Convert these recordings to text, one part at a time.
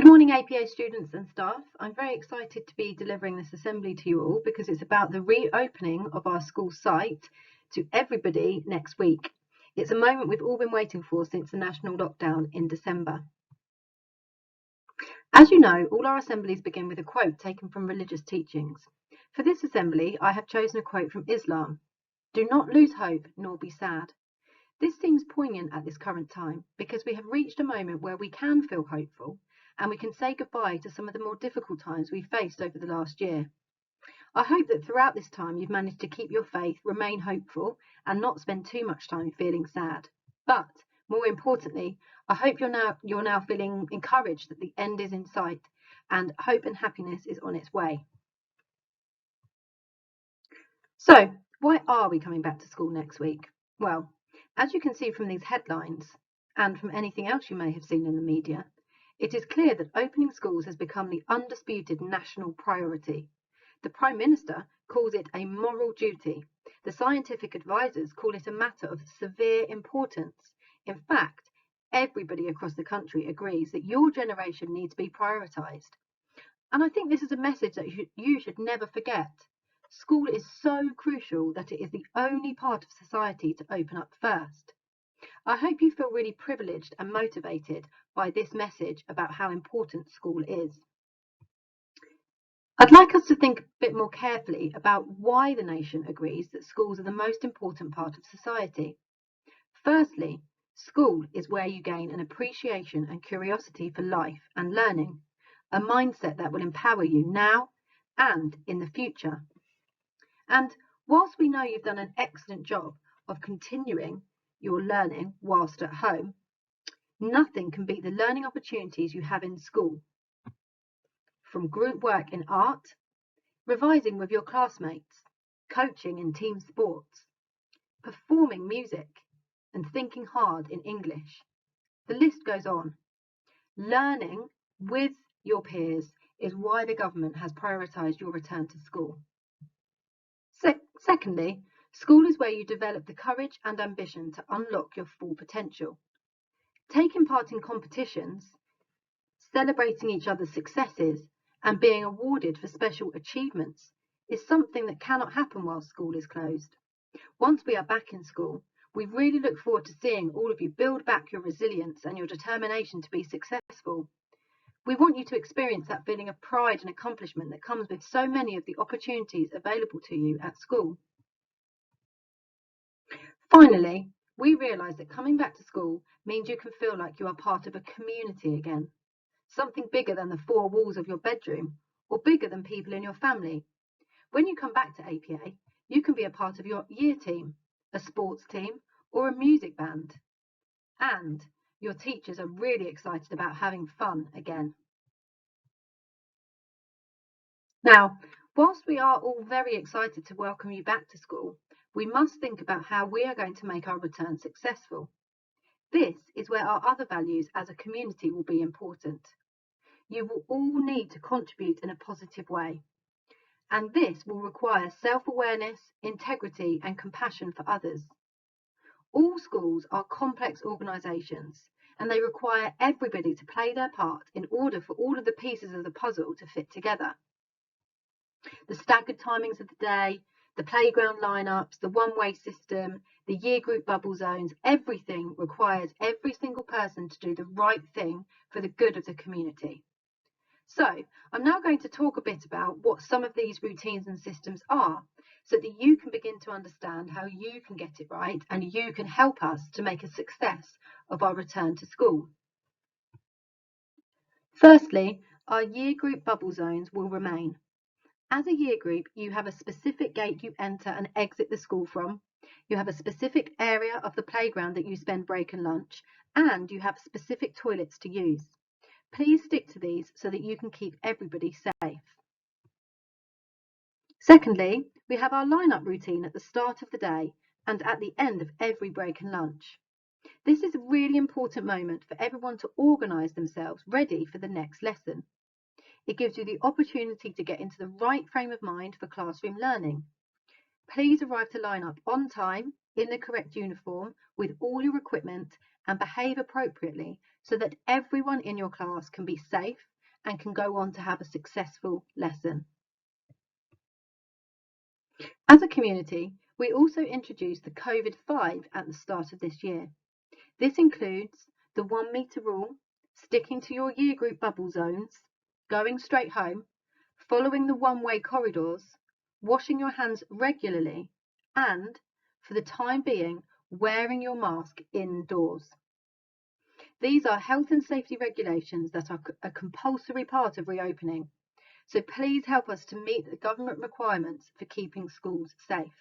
morning, APA students and staff. I'm very excited to be delivering this assembly to you all because it's about the reopening of our school site to everybody next week. It's a moment we've all been waiting for since the national lockdown in December. As you know, all our assemblies begin with a quote taken from religious teachings. For this assembly, I have chosen a quote from Islam. Do not lose hope nor be sad. This seems poignant at this current time because we have reached a moment where we can feel hopeful and we can say goodbye to some of the more difficult times we faced over the last year. I hope that throughout this time you've managed to keep your faith, remain hopeful and not spend too much time feeling sad. But more importantly, I hope you're now feeling encouraged that the end is in sight and hope and happiness is on its way. So, why are we coming back to school next week? Well, as you can see from these headlines and from anything else you may have seen in the media, it is clear that opening schools has become the undisputed national priority. The Prime Minister calls it a moral duty. The scientific advisors call it a matter of severe importance. In fact, everybody across the country agrees that your generation needs to be prioritised. And I think this is a message that you should never forget. School is so crucial that it is the only part of society to open up first. I hope you feel really privileged and motivated by this message about how important school is. I'd like us to think a bit more carefully about why the nation agrees that schools are the most important part of society. Firstly, school is where you gain an appreciation and curiosity for life and learning, a mindset that will empower you now and in the future. And whilst we know you've done an excellent job of continuing your learning whilst at home, nothing can beat the learning opportunities you have in school. From group work in art, revising with your classmates, coaching in team sports, performing music, and thinking hard in English. The list goes on. Learning with your peers is why the government has prioritised your return to school. Secondly, school is where you develop the courage and ambition to unlock your full potential. Taking part in competitions, celebrating each other's successes, and being awarded for special achievements is something that cannot happen while school is closed. Once we are back in school, we really look forward to seeing all of you build back your resilience and your determination to be successful. We want you to experience that feeling of pride and accomplishment that comes with so many of the opportunities available to you at school. Finally, we realise that coming back to school means you can feel like you are part of a community again, something bigger than the four walls of your bedroom or bigger than people in your family. When you come back to APA, you can be a part of your year team, a sports team or a music band. And your teachers are really excited about having fun again. Now, whilst we are all very excited to welcome you back to school, we must think about how we are going to make our return successful. This is where our other values as a community will be important. You will all need to contribute in a positive way. And this will require self-awareness, integrity and compassion for others. All schools are complex organisations and they require everybody to play their part in order for all of the pieces of the puzzle to fit together. The staggered timings of the day, the playground lineups, the one-way system, the year group bubble zones, everything requires every single person to do the right thing for the good of the community. So I'm now going to talk a bit about what some of these routines and systems are so that you can begin to understand how you can get it right and you can help us to make a success of our return to school. Firstly, our year group bubble zones will remain. As a year group, you have a specific gate you enter and exit the school from. You have a specific area of the playground that you spend break and lunch, and you have specific toilets to use. Please stick to these so that you can keep everybody safe. Secondly, we have our line-up routine at the start of the day and at the end of every break and lunch. This is a really important moment for everyone to organise themselves ready for the next lesson. It gives you the opportunity to get into the right frame of mind for classroom learning. Please arrive to line up on time, in the correct uniform, with all your equipment and behave appropriately so that everyone in your class can be safe and can go on to have a successful lesson. As a community, we also introduced the COVID-5 at the start of this year. This includes the 1 metre rule, sticking to your year group bubble zones, going straight home, following the one-way corridors, washing your hands regularly, and, for the time being, wearing your mask indoors. These are health and safety regulations that are a compulsory part of reopening, so please help us to meet the government requirements for keeping schools safe.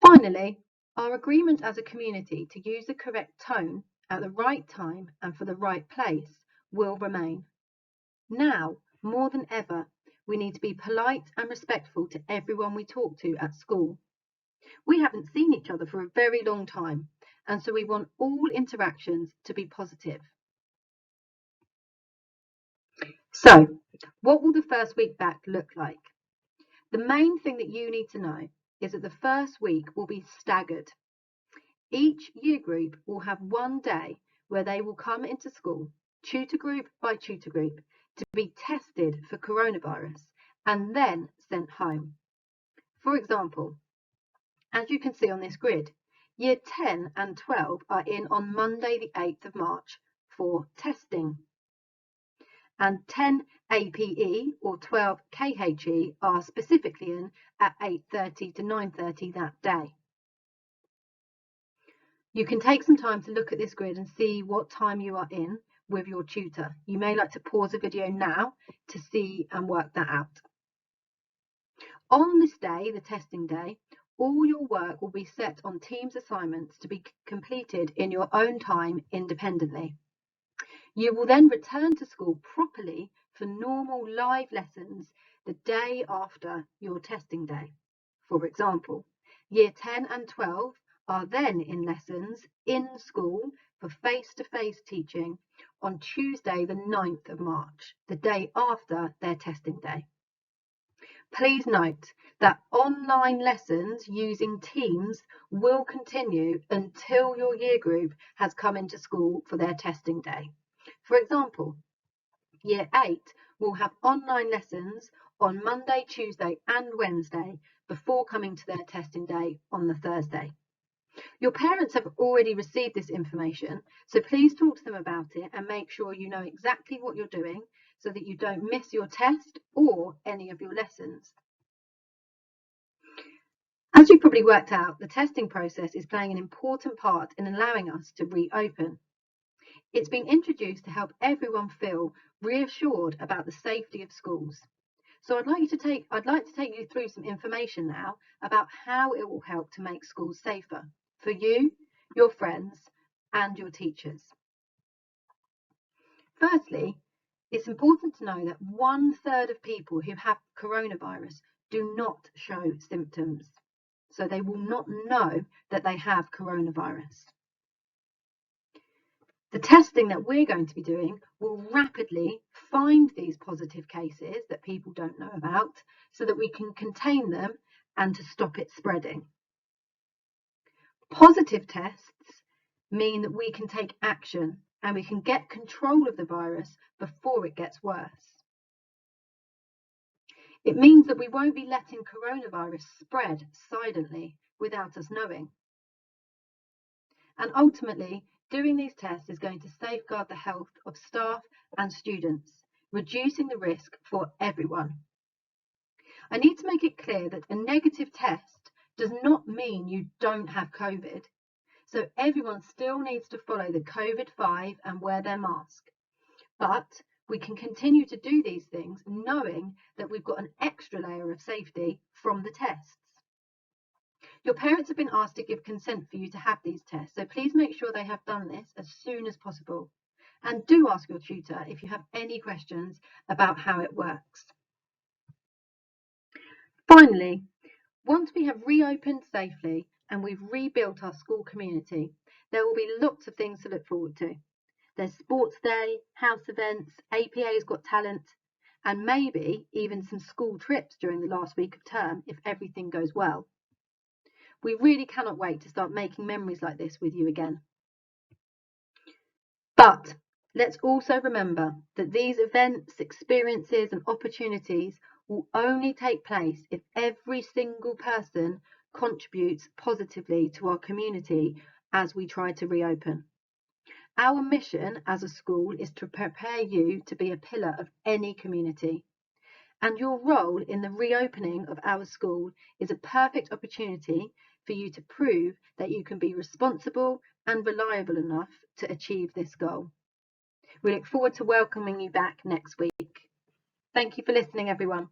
Finally, our agreement as a community to use the correct tone at the right time and for the right place will remain. Now, more than ever, we need to be polite and respectful to everyone we talk to at school. We haven't seen each other for a very long time, and so we want all interactions to be positive. So, what will the first week back look like? The main thing that you need to know is that the first week will be staggered. Each year group will have one day where they will come into school, tutor group by tutor group, to be tested for coronavirus and then sent home. For example, as you can see on this grid, Year 10 and 12 are in on Monday the 8th of March for testing. And 10 APE or 12 KHE are specifically in at 8:30 to 9:30 that day. You can take some time to look at this grid and see what time you are in with your tutor. You may like to pause the video now to see and work that out. On this day, the testing day, all your work will be set on Teams assignments to be completed in your own time independently. You will then return to school properly for normal live lessons the day after your testing day. For example, Year 10 and 12 are then in lessons in school for face-to-face teaching on Tuesday the 9th of March, the day after their testing day. Please note that online lessons using Teams will continue until your year group has come into school for their testing day. For example, Year 8 will have online lessons on Monday, Tuesday and Wednesday before coming to their testing day on the Thursday. Your parents have already received this information, so please talk to them about it and make sure you know exactly what you're doing so that you don't miss your test or any of your lessons. As you probably worked out, the testing process is playing an important part in allowing us to reopen. It's been introduced to help everyone feel reassured about the safety of schools. So I'd like to take you through some information now about how it will help to make schools safer for you, your friends, and your teachers. Firstly, it's important to know that 1/3 of people who have coronavirus do not show symptoms, so they will not know that they have coronavirus. The testing that we're going to be doing will rapidly find these positive cases that people don't know about so that we can contain them and to stop it spreading. Positive tests mean that we can take action and we can get control of the virus before it gets worse. It means that we won't be letting coronavirus spread silently without us knowing. And ultimately, doing these tests is going to safeguard the health of staff and students, reducing the risk for everyone. I need to make it clear that a negative test does not mean you don't have COVID. So everyone still needs to follow the COVID-5 and wear their mask. But we can continue to do these things knowing that we've got an extra layer of safety from the tests. Your parents have been asked to give consent for you to have these tests, so please make sure they have done this as soon as possible. And do ask your tutor if you have any questions about how it works. Finally, once we have reopened safely and we've rebuilt our school community, there will be lots of things to look forward to. There's sports day, house events, APA's Got Talent, and maybe even some school trips during the last week of term if everything goes well. We really cannot wait to start making memories like this with you again. But Let's also remember that these events, experiences and opportunities will only take place if every single person contributes positively to our community as we try to reopen. Our mission as a school is to prepare you to be a pillar of any community. And your role in the reopening of our school is a perfect opportunity for you to prove that you can be responsible and reliable enough to achieve this goal. We look forward to welcoming you back next week. Thank you for listening, everyone.